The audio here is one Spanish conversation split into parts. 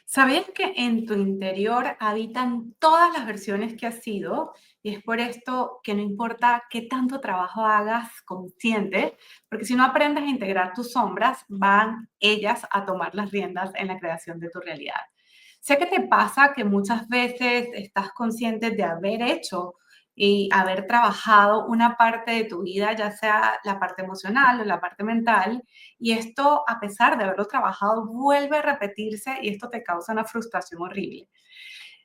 ¿Sabías que en tu interior habitan todas las versiones que has sido? Y es por esto que no importa qué tanto trabajo hagas consciente, porque si no aprendes a integrar tus sombras, van ellas a tomar las riendas en la creación de tu realidad. Sé que te pasa que muchas veces estás consciente de haber hecho y haber trabajado una parte de tu vida, ya sea la parte emocional o la parte mental, y esto, a pesar de haberlo trabajado, vuelve a repetirse y esto te causa una frustración horrible.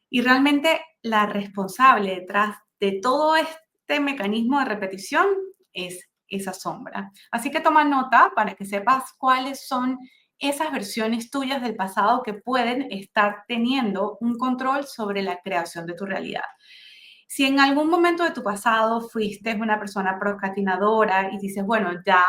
Y realmente la responsable detrás de todo este mecanismo de repetición es esa sombra. Así que toma nota para que sepas cuáles son esas versiones tuyas del pasado que pueden estar teniendo un control sobre la creación de tu realidad. Si en algún momento de tu pasado fuiste una persona procrastinadora y dices, bueno, ya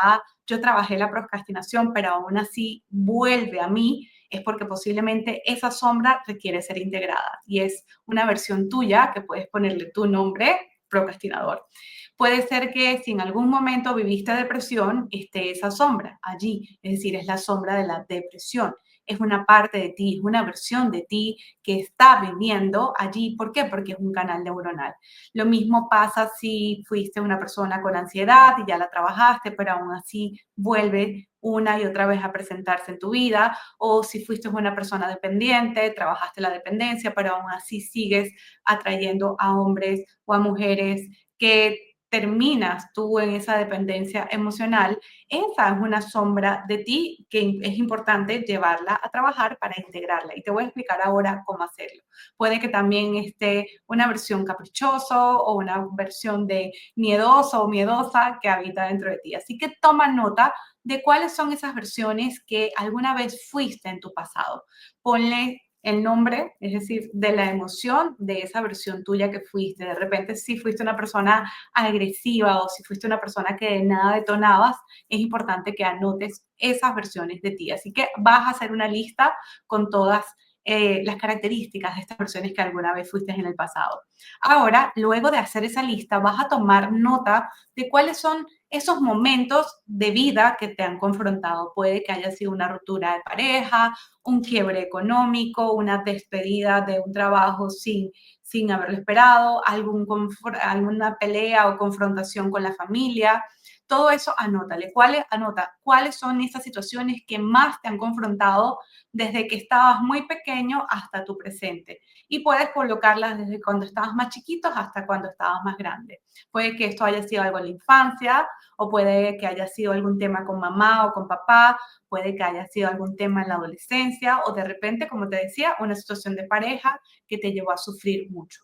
yo trabajé la procrastinación, pero aún así vuelve a mí, es porque posiblemente esa sombra requiere ser integrada y es una versión tuya que puedes ponerle tu nombre, procrastinador. Puede ser que si en algún momento viviste depresión, esté esa sombra allí, es decir, es la sombra de la depresión. Es una parte de ti, es una versión de ti que está viviendo allí. ¿Por qué? Porque es un canal neuronal. Lo mismo pasa si fuiste una persona con ansiedad y ya la trabajaste, pero aún así vuelve una y otra vez a presentarse en tu vida, o si fuiste una persona dependiente, trabajaste la dependencia, pero aún así sigues atrayendo a hombres o a mujeres que terminas tú en esa dependencia emocional. Esa es una sombra de ti que es importante llevarla a trabajar para integrarla. Y te voy a explicar ahora cómo hacerlo. Puede que también esté una versión caprichoso o una versión de miedoso o miedosa que habita dentro de ti. Así que toma nota de cuáles son esas versiones que alguna vez fuiste en tu pasado. Ponle el nombre, es decir, de la emoción de esa versión tuya que fuiste. De repente, si fuiste una persona agresiva o si fuiste una persona que de nada detonabas, es importante que anotes esas versiones de ti. Así que vas a hacer una lista con todas las características de estas versiones que alguna vez fuiste en el pasado. Ahora, luego de hacer esa lista, vas a tomar nota de cuáles son esos momentos de vida que te han confrontado. Puede que haya sido una ruptura de pareja, un quiebre económico, una despedida de un trabajo sin haberlo esperado, alguna pelea o confrontación con la familia. Todo eso anótale. Anota cuáles son esas situaciones que más te han confrontado desde que estabas muy pequeño hasta tu presente. Y puedes colocarlas desde cuando estabas más chiquitos hasta cuando estabas más grande. Puede que esto haya sido algo en la infancia, o puede que haya sido algún tema con mamá o con papá, puede que haya sido algún tema en la adolescencia, o de repente, como te decía, una situación de pareja que te llevó a sufrir mucho.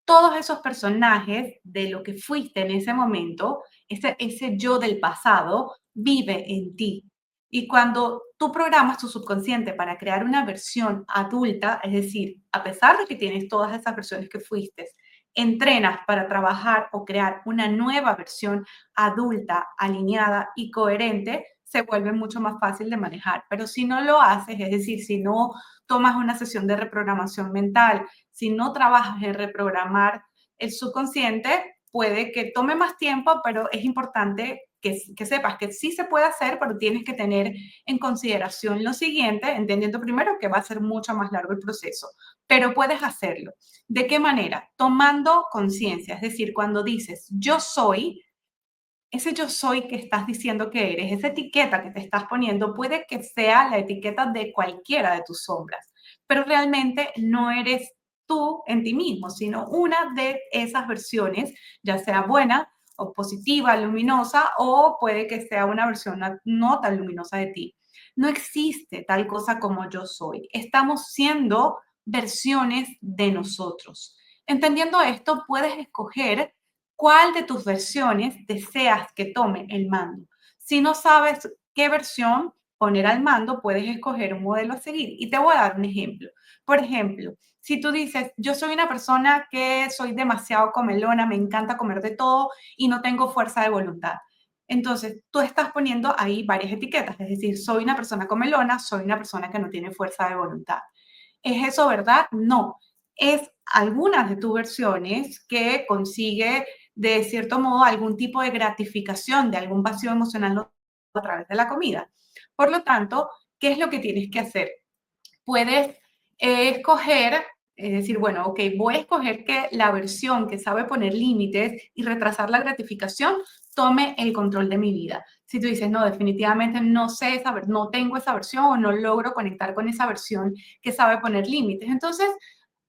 Todos esos personajes de lo que fuiste en ese momento, ese yo del pasado, vive en ti. Y cuando tú programas tu subconsciente para crear una versión adulta, es decir, a pesar de que tienes todas esas versiones que fuiste, entrenas para trabajar o crear una nueva versión adulta, alineada y coherente, se vuelve mucho más fácil de manejar. Pero si no lo haces, es decir, si no tomas una sesión de reprogramación mental, si no trabajas en reprogramar el subconsciente, puede que tome más tiempo, pero es importante que sepas que sí se puede hacer, pero tienes que tener en consideración lo siguiente, entendiendo primero que va a ser mucho más largo el proceso, pero puedes hacerlo. ¿De qué manera? Tomando conciencia, es decir, cuando dices yo soy, ese yo soy que estás diciendo que eres, esa etiqueta que te estás poniendo, puede que sea la etiqueta de cualquiera de tus sombras, pero realmente no eres tú en ti mismo, sino una de esas versiones, ya sea buena o positiva, luminosa, o puede que sea una versión no tan luminosa de ti. No existe tal cosa como yo soy. Estamos siendo versiones de nosotros. Entendiendo esto, puedes escoger cuál de tus versiones deseas que tome el mando. Si no sabes qué versión poner al mando, puedes escoger un modelo a seguir. Y te voy a dar un ejemplo. Por ejemplo, si tú dices, yo soy una persona que soy demasiado comelona, me encanta comer de todo y no tengo fuerza de voluntad. Entonces, tú estás poniendo ahí varias etiquetas, es decir, soy una persona comelona, soy una persona que no tiene fuerza de voluntad. ¿Es eso verdad? No. Es algunas de tus versiones que consigue de cierto modo algún tipo de gratificación, de algún vacío emocional a través de la comida. Por lo tanto, ¿qué es lo que tienes que hacer? Puedes escoger, es decir, bueno, ok, voy a escoger que la versión que sabe poner límites y retrasar la gratificación tome el control de mi vida. Si tú dices, no, definitivamente no sé no tengo esa versión o no logro conectar con esa versión que sabe poner límites, entonces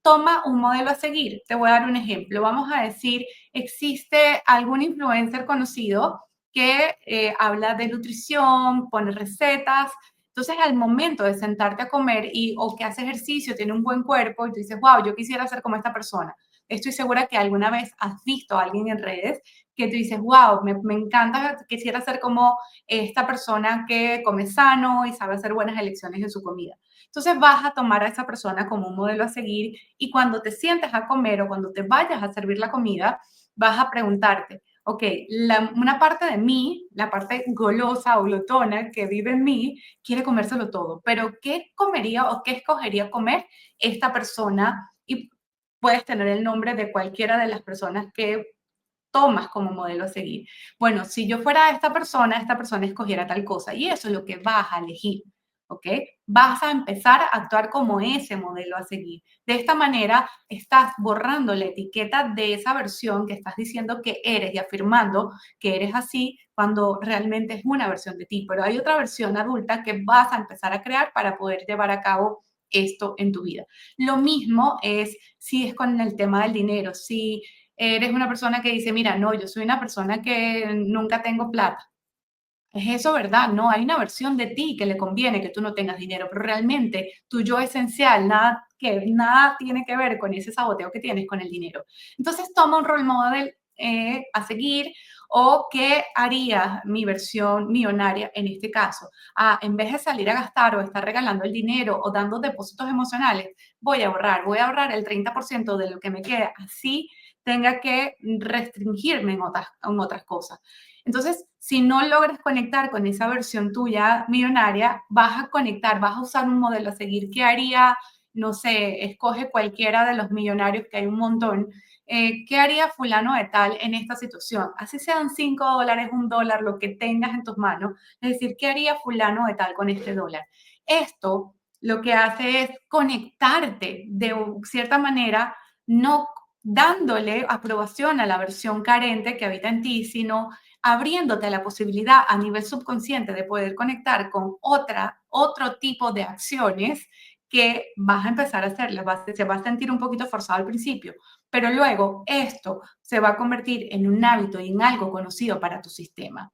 toma un modelo a seguir. Te voy a dar un ejemplo. Vamos a decir, existe algún influencer conocido que habla de nutrición, pone recetas. Entonces, al momento de sentarte a comer o que hace ejercicio, tiene un buen cuerpo y tú dices, wow, yo quisiera ser como esta persona. Estoy segura que alguna vez has visto a alguien en redes que tú dices, wow, me encanta, quisiera ser como esta persona que come sano y sabe hacer buenas elecciones en su comida. Entonces vas a tomar a esa persona como un modelo a seguir y cuando te sientes a comer o cuando te vayas a servir la comida, vas a preguntarte, ok, una parte de mí, la parte golosa o glotona que vive en mí, quiere comérselo todo, pero ¿qué comería o qué escogería comer esta persona? Y puedes tener el nombre de cualquiera de las personas que tomas como modelo a seguir. Bueno, si yo fuera esta persona escogiera tal cosa y eso es lo que vas a elegir, ¿ok? Vas a empezar a actuar como ese modelo a seguir. De esta manera estás borrando la etiqueta de esa versión que estás diciendo que eres y afirmando que eres así cuando realmente es una versión de ti, pero hay otra versión adulta que vas a empezar a crear para poder llevar a cabo esto en tu vida. Lo mismo es si es con el tema del dinero, si eres una persona que dice, mira, no, yo soy una persona que nunca tengo plata. Es eso, ¿verdad? No, hay una versión de ti que le conviene que tú no tengas dinero, pero realmente tu yo esencial, nada tiene que ver con ese saboteo que tienes con el dinero. Entonces toma un role model a seguir o qué haría mi versión millonaria en este caso. Ah, en vez de salir a gastar o estar regalando el dinero o dando depósitos emocionales, voy a ahorrar el 30% de lo que me queda, así tenga que restringirme en otras cosas. Entonces, si no logras conectar con esa versión tuya millonaria, vas a conectar, vas a usar un modelo a seguir. ¿Qué haría? No sé, escoge cualquiera de los millonarios, que hay un montón. ¿Qué haría fulano de tal en esta situación? Así sean $5, $1, lo que tengas en tus manos. Es decir, ¿qué haría fulano de tal con este dólar? Esto lo que hace es conectarte de cierta manera, no dándole aprobación a la versión carente que habita en ti, sino abriéndote la posibilidad a nivel subconsciente de poder conectar con otro tipo de acciones que vas a empezar a hacerlas. Se va a sentir un poquito forzado al principio, pero luego esto se va a convertir en un hábito y en algo conocido para tu sistema.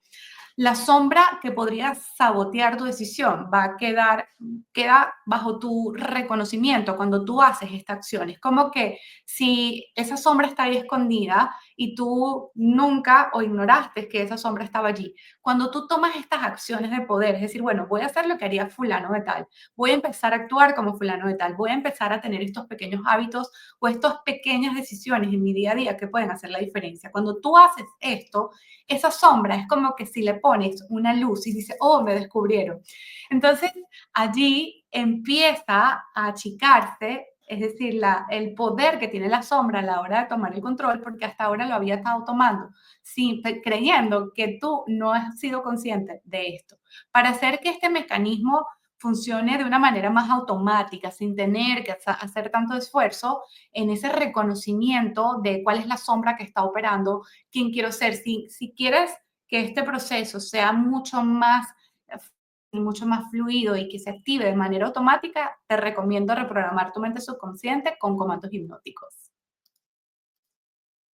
La sombra que podría sabotear tu decisión queda bajo tu reconocimiento cuando tú haces esta acción. Es como que si esa sombra está ahí escondida y tú nunca o ignoraste que esa sombra estaba allí. Cuando tú tomas estas acciones de poder, es decir, bueno, voy a hacer lo que haría fulano de tal, voy a empezar a actuar como fulano de tal, voy a empezar a tener estos pequeños hábitos o estas pequeñas decisiones en mi día a día que pueden hacer la diferencia. Cuando tú haces esto, esa sombra es como que si le pones una luz y dice, oh, me descubrieron. Entonces, allí empieza a achicarse, es decir, el poder que tiene la sombra a la hora de tomar el control, porque hasta ahora lo había estado tomando, creyendo que tú no has sido consciente de esto. Para hacer que este mecanismo funcione de una manera más automática, sin tener que hacer tanto esfuerzo en ese reconocimiento de cuál es la sombra que está operando, quién quiero ser. Si quieres que este proceso sea mucho más fluido y que se active de manera automática, te recomiendo reprogramar tu mente subconsciente con comandos hipnóticos.